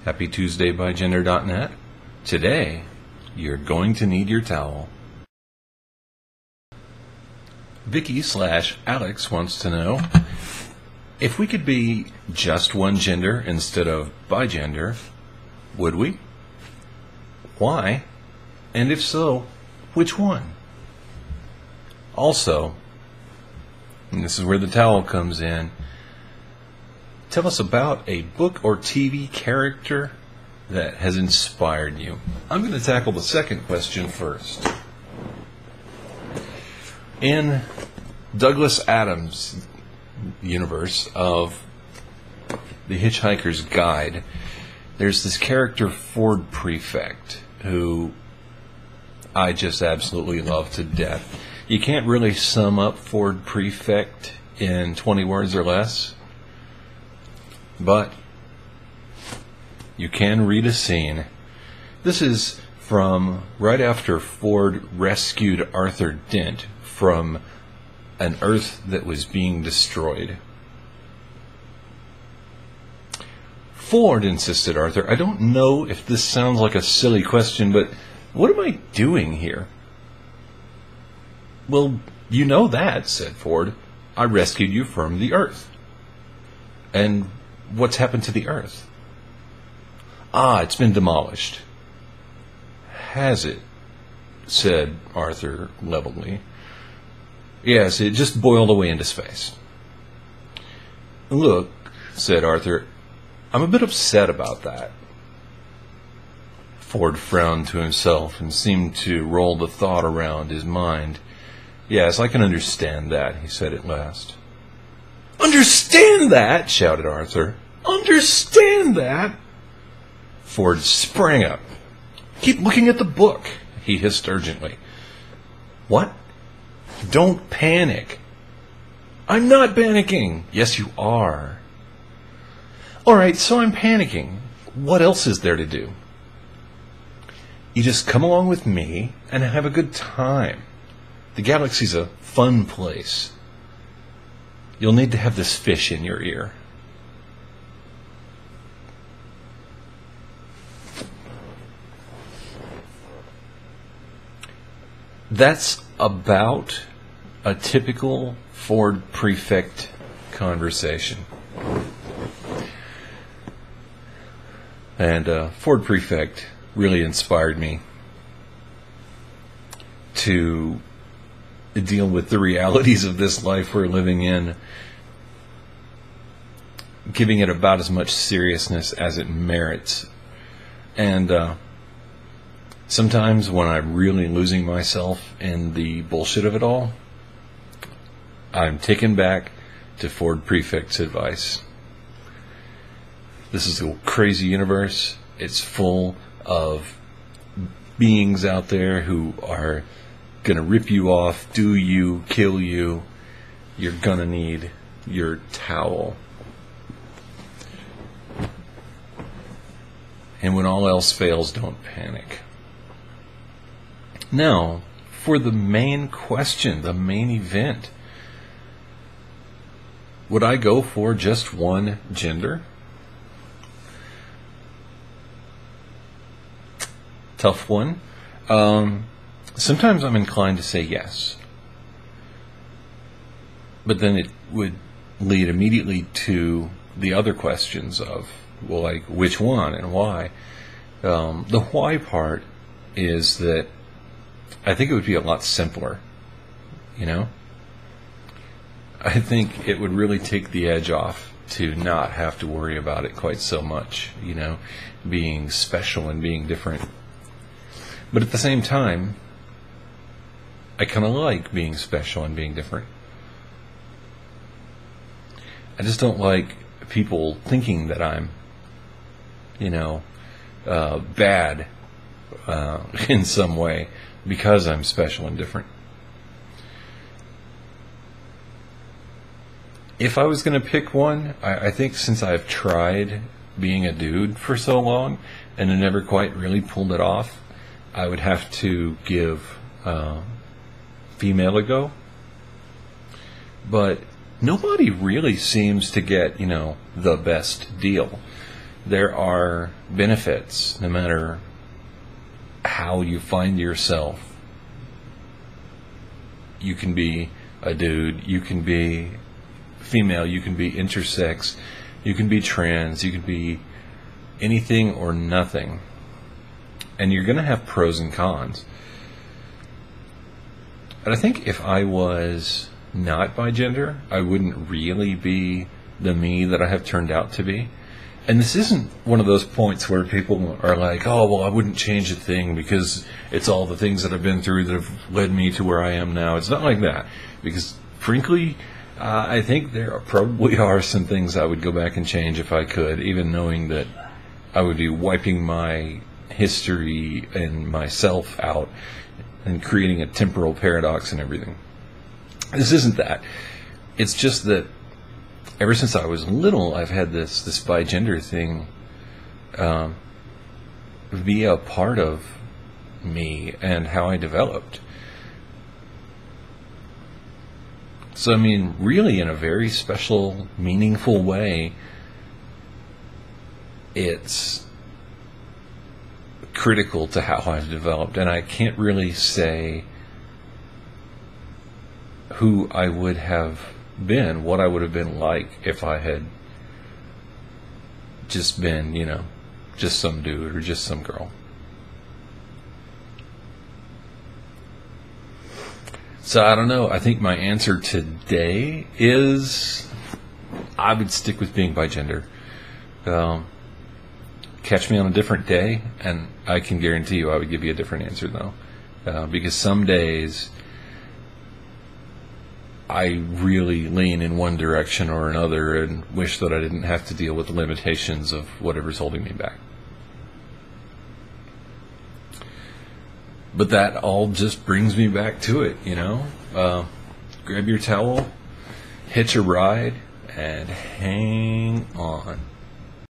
Happy Tuesday, bigenderdotnet. Today, you're going to need your towel. Vicky/Alex wants to know, if we could be just one gender instead of bigender, would we? Why? And if so, which one? Also, and this is where the towel comes in, tell us about a book or TV character that has inspired you. I'm going to tackle the second question first. In Douglas Adams' universe of The Hitchhiker's Guide, there's this character Ford Prefect who I just absolutely love to death. You can't really sum up Ford Prefect in 20 words or less, but you can read a scene. This is from right after Ford rescued Arthur Dent from an Earth that was being destroyed. Ford, insisted Arthur, I don't know if this sounds like a silly question, but what am I doing here? Well, you know that, said Ford. I rescued you from the Earth. And what's happened to the Earth? It's been demolished. Has it? Said Arthur levelly. Yes, it just boiled away into space. Look, said Arthur, I'm a bit upset about that. Ford frowned to himself and seemed to roll the thought around his mind. Yes, I can understand that, he said at last. Understand that? Shouted Arthur. Understand that? Ford sprang up. Keep looking at the book, he hissed urgently. What? Don't panic. I'm not panicking. Yes, you are. All right, so I'm panicking. What else is there to do? You just come along with me and have a good time. The galaxy's a fun place. You'll need to have this fish in your ear. That's about a typical Ford Prefect conversation. And Ford Prefect really inspired me to deal with the realities of this life we're living in, giving it about as much seriousness as it merits. And sometimes when I'm really losing myself in the bullshit of it all, I'm taken back to Ford Prefect's advice. This is a crazy universe. It's full of beings out there who are going to rip you off, do you, kill you. You're going to need your towel. And when all else fails, don't panic. Now, for the main question, the main event. Would I go for just one gender? Tough one. Sometimes I'm inclined to say yes. But then it would lead immediately to the other questions of, well, like, which one and why? The why part is that I think it would be a lot simpler, you know? I think it would really take the edge off to not have to worry about it quite so much, you know, being special and being different. But at the same time, I kind of like being special and being different. I just don't like people thinking that I'm, you know, bad in some way because I'm special and different. If I was going to pick one, I think since I've tried being a dude for so long and I never quite really pulled it off, I would have to give female a go. But nobody really seems to get, you know, the best deal. there are benefits no matter how you find yourself. You can be a dude, you can be female, you can be intersex, you can be trans, you can be anything or nothing. And you're going to have pros and cons. And I think if I was not bigender, I wouldn't really be the me that I have turned out to be. And this isn't one of those points where people are like, oh, well, I wouldn't change a thing because it's all the things that I've been through that have led me to where I am now. It's not like that. Because, frankly, I think there probably are some things I would go back and change if I could, even knowing that I would be wiping my history and myself out and creating a temporal paradox and everything. This isn't that. It's just that ever since I was little, I've had this bigender thing be a part of me and how I developed. So, I mean, really in a very special, meaningful way, it's critical to how I've developed. And I can't really say who I would have been, what I would have been like if I had just been, just some dude or just some girl. So I don't know. I think my answer today is I would stick with being bigender. Catch me on a different day, and I can guarantee you I would give you a different answer, though. Because some days I really lean in one direction or another and wish that I didn't have to deal with the limitations of whatever's holding me back. But that all just brings me back to it, grab your towel, hitch a ride, and hang on.